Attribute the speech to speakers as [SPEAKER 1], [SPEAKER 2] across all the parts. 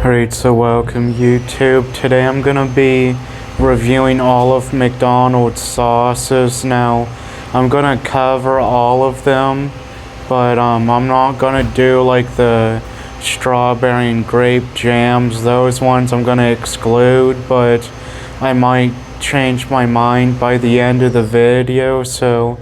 [SPEAKER 1] Alright, so welcome YouTube. Today I'm gonna be reviewing all of McDonald's sauces. Now, I'm gonna cover all of them, but I'm not gonna do like the strawberry and grape jams. Those ones I'm gonna exclude, but I might change my mind by the end of the video. So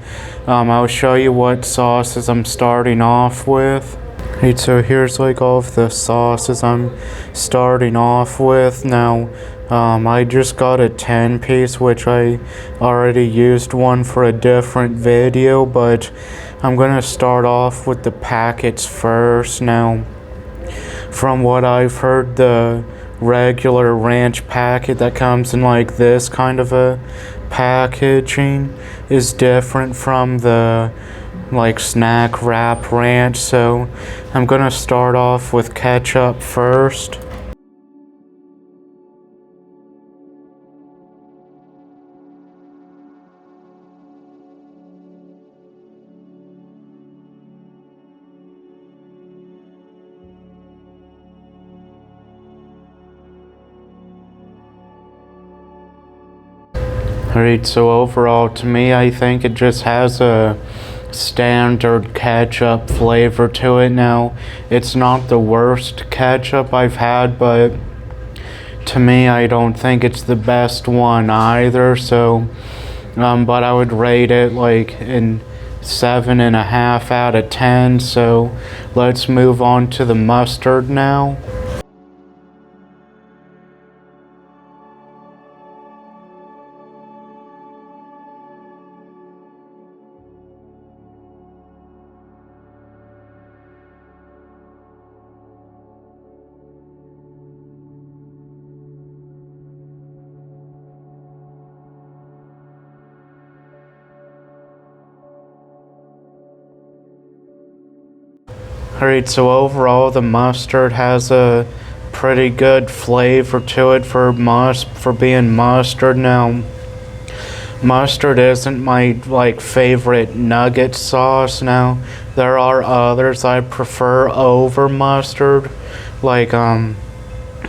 [SPEAKER 1] I'll show you what sauces I'm starting off with. Right, so here's like all of the sauces I'm starting off with. Now, I just got a 10-piece, which I already used one for a different video, but I'm gonna start off with the packets first. Now, from what I've heard, the regular ranch packet that comes in like this kind of a packaging is different from the like snack wrap ranch, so I'm gonna start off with ketchup first. Alright, so overall to me I think it just has a standard ketchup flavor to it. Now, it's not the worst ketchup I've had, but to me I don't think it's the best one either. So but I would rate it like in 7.5 out of 10. So let's move on to the mustard now. Alright, so overall the mustard has a pretty good flavor to it for being mustard. Now, mustard isn't my like favorite nugget sauce. Now, there are others I prefer over mustard, like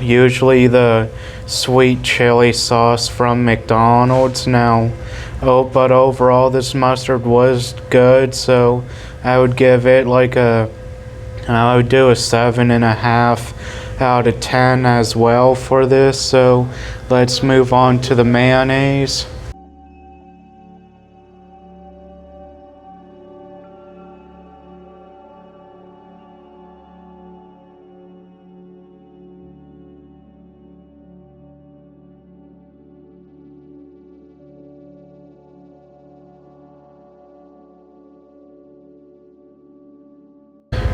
[SPEAKER 1] usually the sweet chili sauce from McDonald's. Now, but overall this mustard was good, so I would give it like I would do a 7.5 out of 10 as well for this. So let's move on to the mayonnaise.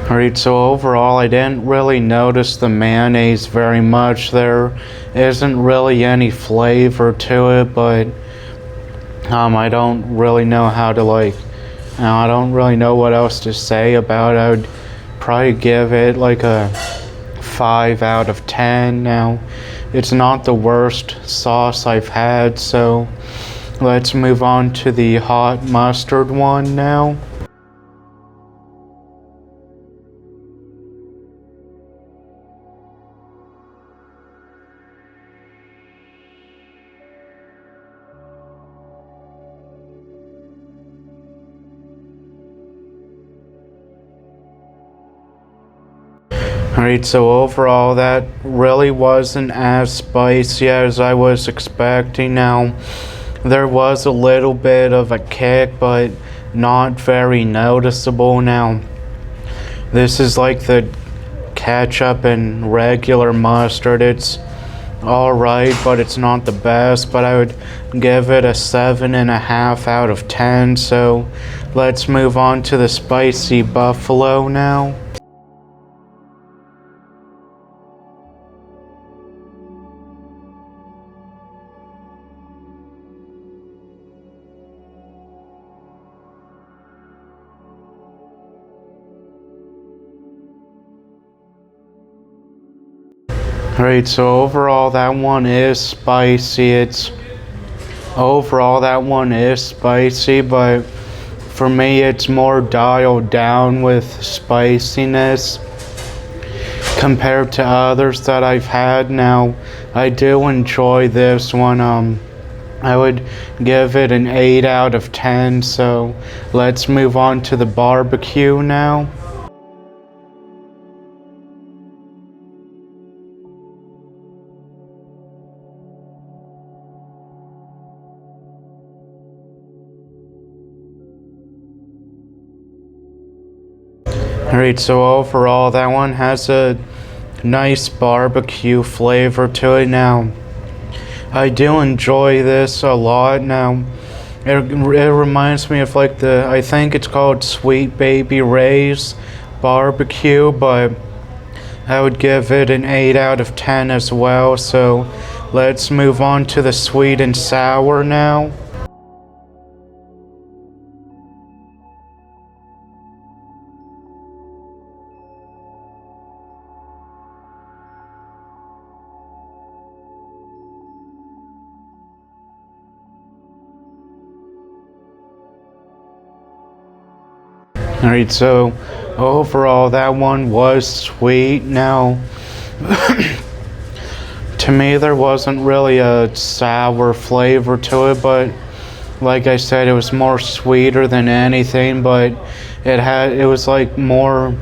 [SPEAKER 1] Alright, so overall I didn't really notice the mayonnaise very much. There isn't really any flavor to it, but I don't really know how to I don't really know what else to say about it. I would probably give it like a 5 out of 10. Now, it's not the worst sauce I've had, so let's move on to the hot mustard one now. Alright, so overall that really wasn't as spicy as I was expecting. Now, there was a little bit of a kick, but not very noticeable. Now, this is like the ketchup and regular mustard. It's alright, but it's not the best. But I would give it a 7.5 out of 10. So let's move on to the spicy buffalo now. Alright, so overall that one is spicy. Overall that one is spicy, but for me it's more dialed down with spiciness compared to others that I've had. Now, I do enjoy this one. I would give it an 8 out of 10. So let's move on to the barbecue now. Alright, so overall that one has a nice barbecue flavor to it. Now, I do enjoy this a lot. Now, it reminds me of like I think it's called Sweet Baby Ray's barbecue, but I would give it an 8 out of 10 as well. So let's move on to the sweet and sour now. Alright, so overall that one was sweet. Now, to me there wasn't really a sour flavor to it, but like I said, it was more sweeter than anything. But it was like more,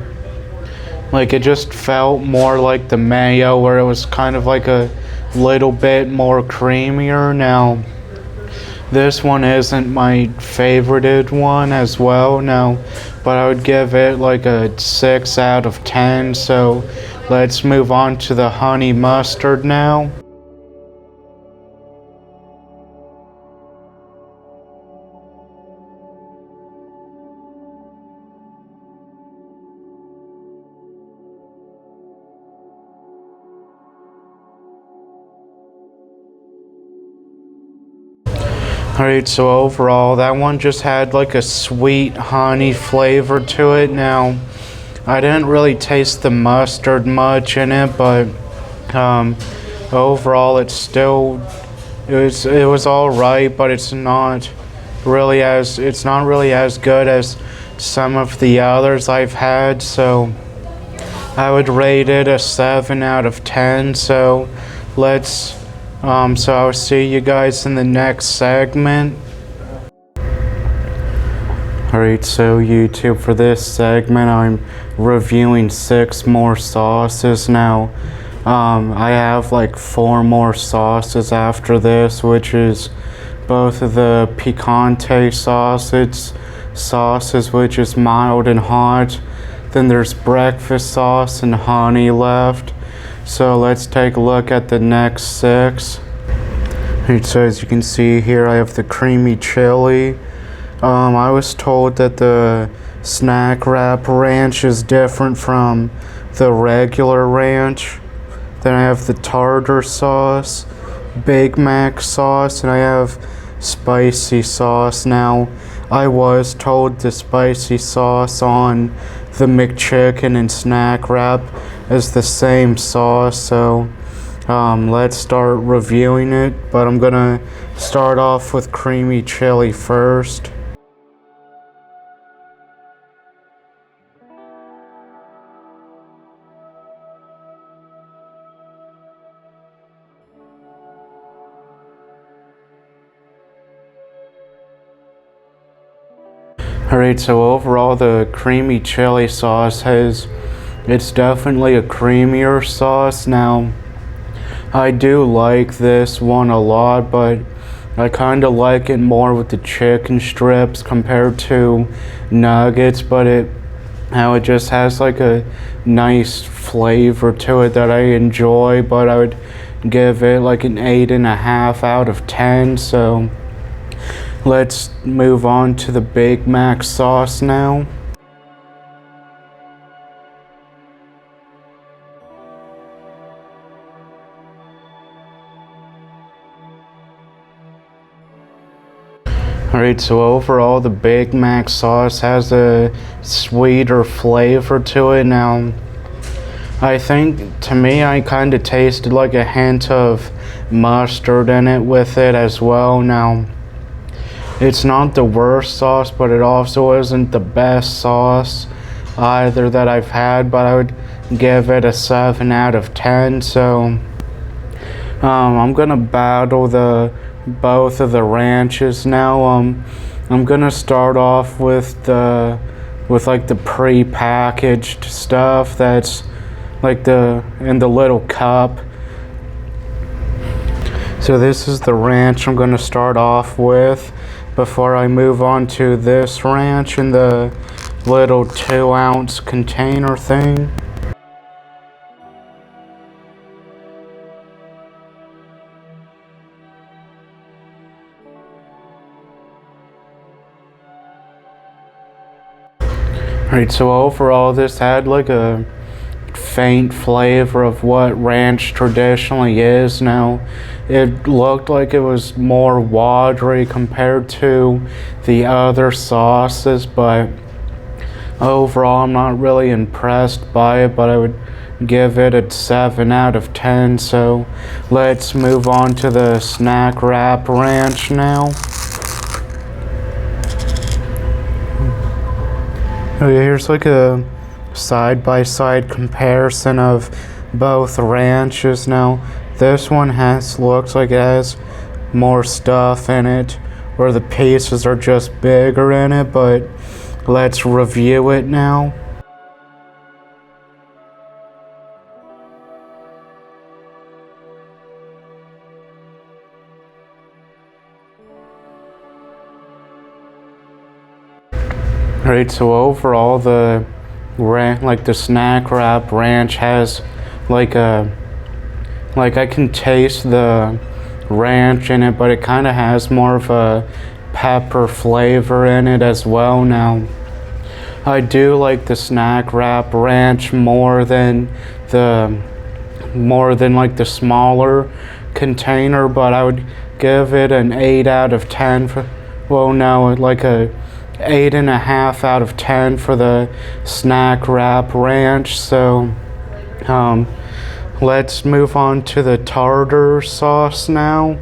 [SPEAKER 1] like it just felt more like the mayo, where it was kind of like a little bit more creamier. Now, this one isn't my favorited one as well now, but I would give it like a 6 out of 10. So let's move on to the honey mustard now. Alright, so overall that one just had like a sweet honey flavor to it. Now, I didn't really taste the mustard much in it, but overall it was all right, but it's not really as good as some of the others I've had. So I would rate it a 7 out of 10. So I'll see you guys in the next segment. Alright, so YouTube, for this segment I'm reviewing 6 more sauces. Now, I have like 4 more sauces after this, which is both of the picante sauces, which is mild and hot. Then there's breakfast sauce and honey left. So let's take a look at the next 6. So as you can see here, I have the creamy chili. I was told that the snack wrap ranch is different from the regular ranch. Then I have the tartar sauce, Big Mac sauce, and I have spicy sauce. Now, I was told the spicy sauce on the McChicken and snack wrap is the same sauce, so let's start reviewing it. But I'm gonna start off with creamy chili first. Alright, so overall the creamy chili sauce it's definitely a creamier sauce. Now, I do like this one a lot, but I kind of like it more with the chicken strips compared to nuggets, but it just has like a nice flavor to it that I enjoy. But I would give it like an 8.5 out of 10. So let's move on to the Big Mac sauce now. Alright, so overall the Big Mac sauce has a sweeter flavor to it. Now, I think, to me, I kind of tasted like a hint of mustard in it with it as well. Now, it's not the worst sauce, but it also isn't the best sauce either that I've had. But I would give it a 7 out of 10. So I'm gonna battle both of the ranches now. I'm gonna start off with like the pre-packaged stuff that's like in the little cup. So this is the ranch I'm gonna start off with before I move on to this ranch in the little 2-ounce container thing. Alright, so overall this had like a faint flavor of what ranch traditionally is. Now, it looked like it was more watery compared to the other sauces, but overall I'm not really impressed by it, but I would give it a 7 out of 10. So let's move on to the snack wrap ranch now. Here's like a side-by-side comparison of both ranches. Now this one looks like it has more stuff in it, or the pieces are just bigger in it, but let's review it now. Alright, so overall the snack wrap ranch has like I can taste the ranch in it, but it kind of has more of a pepper flavor in it as well. Now, I do like the snack wrap ranch more than like the smaller container, but I would give it an 8 out of 10 for, well, no, like a 8.5 out of 10 for the snack wrap ranch. So let's move on to the tartar sauce now.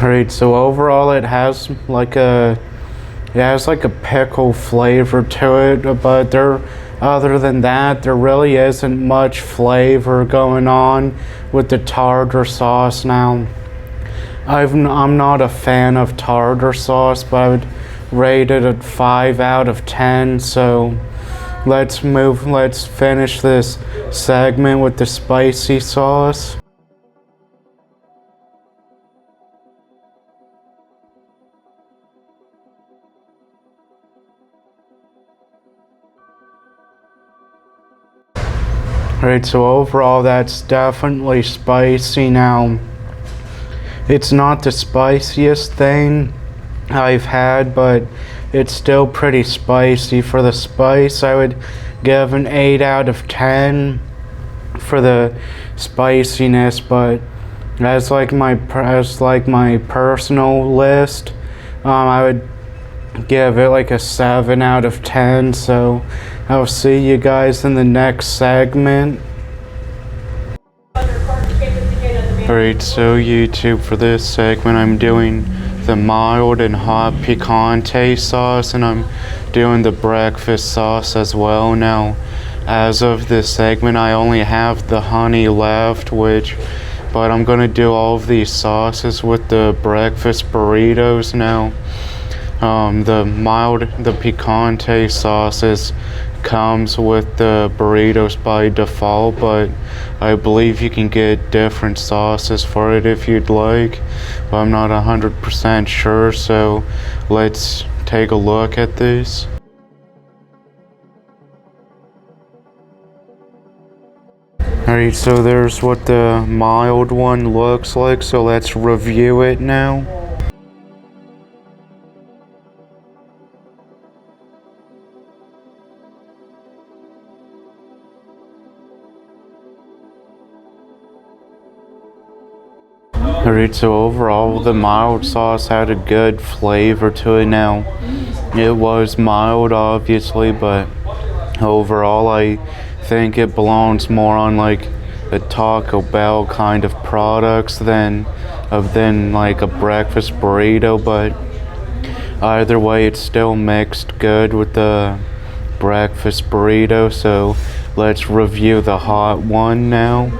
[SPEAKER 1] Alright, so overall it has like a pickle flavor to it, but other than that, there really isn't much flavor going on with the tartar sauce. Now, I'm not a fan of tartar sauce, but I would rate it at 5 out of 10. So let's finish this segment with the spicy sauce. Alright, so overall that's definitely spicy. Now, it's not the spiciest thing I've had, but it's still pretty spicy. For the spice, I would give an 8 out of 10 for the spiciness, but as my personal list, I would give it like a 7 out of 10. So I'll see you guys in the next segment. Alright, so YouTube, for this segment I'm doing the mild and hot picante sauce, and I'm doing the breakfast sauce as well. Now, as of this segment, I only have the honey left, but I'm gonna do all of these sauces with the breakfast burritos now. The picante sauces comes with the burritos by default, but I believe you can get different sauces for it if you'd like, but I'm not 100% sure, so let's take a look at this. Alright, so there's what the mild one looks like, so let's review it now. Alright, so overall the mild sauce had a good flavor to it. Now, it was mild obviously, but overall I think it belongs more on like a Taco Bell kind of products than like a breakfast burrito, but either way it's still mixed good with the breakfast burrito. So let's review the hot one now.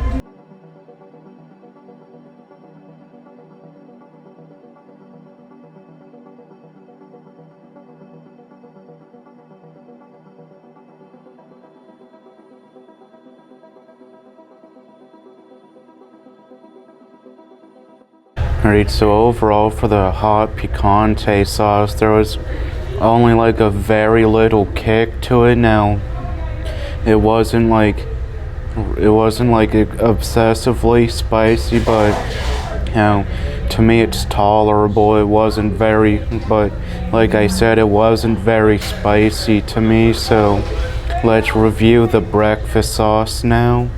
[SPEAKER 1] Alright, so overall for the hot picante sauce, there was only like a very little kick to it. Now, it wasn't like obsessively spicy, but to me it's tolerable. It wasn't very, but like I said, it wasn't very spicy to me. So let's review the breakfast sauce now.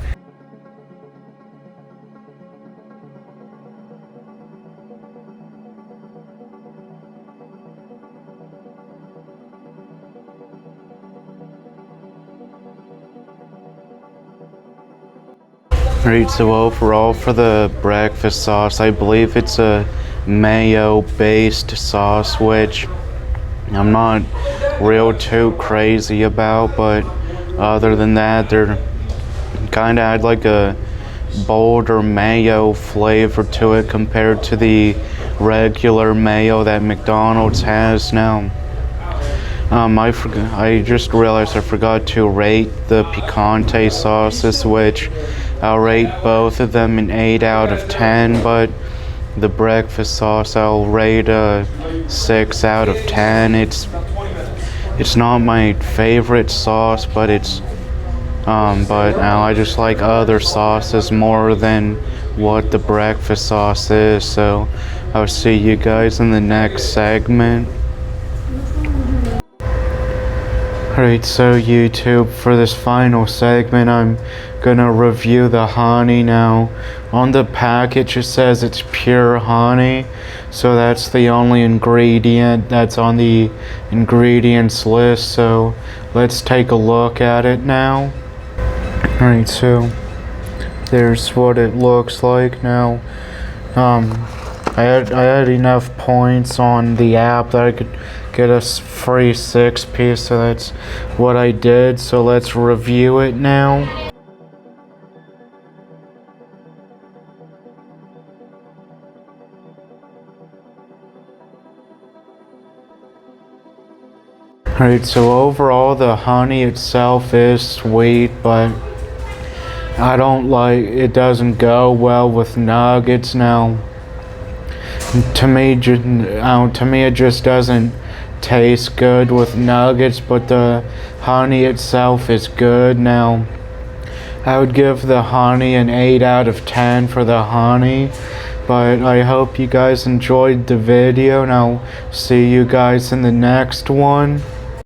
[SPEAKER 1] Alright, so overall for the breakfast sauce, I believe it's a mayo-based sauce, which I'm not real too crazy about, but other than that, they're kind of had like a bolder mayo flavor to it compared to the regular mayo that McDonald's has now. I just realized I forgot to rate the picante sauces, which I'll rate both of them an 8 out of 10, but the breakfast sauce I'll rate a 6 out of 10. It's not my favorite sauce, but I just like other sauces more than what the breakfast sauce is. So I'll see you guys in the next segment. Alright, so YouTube, for this final segment, I'm gonna review the honey now. On the package it says it's pure honey, so that's the only ingredient that's on the ingredients list. So let's take a look at it now. Alright, so there's what it looks like now. I had enough points on the app that I could get a free 6-piece, so that's what I did. So let's review it now. Alright, so overall the honey itself is sweet, but it doesn't go well with nuggets. Now, to me it just doesn't taste good with nuggets, but the honey itself is good. Now, I would give the honey an 8 out of 10 for the honey, but I hope you guys enjoyed the video, and I'll see you guys in the next one.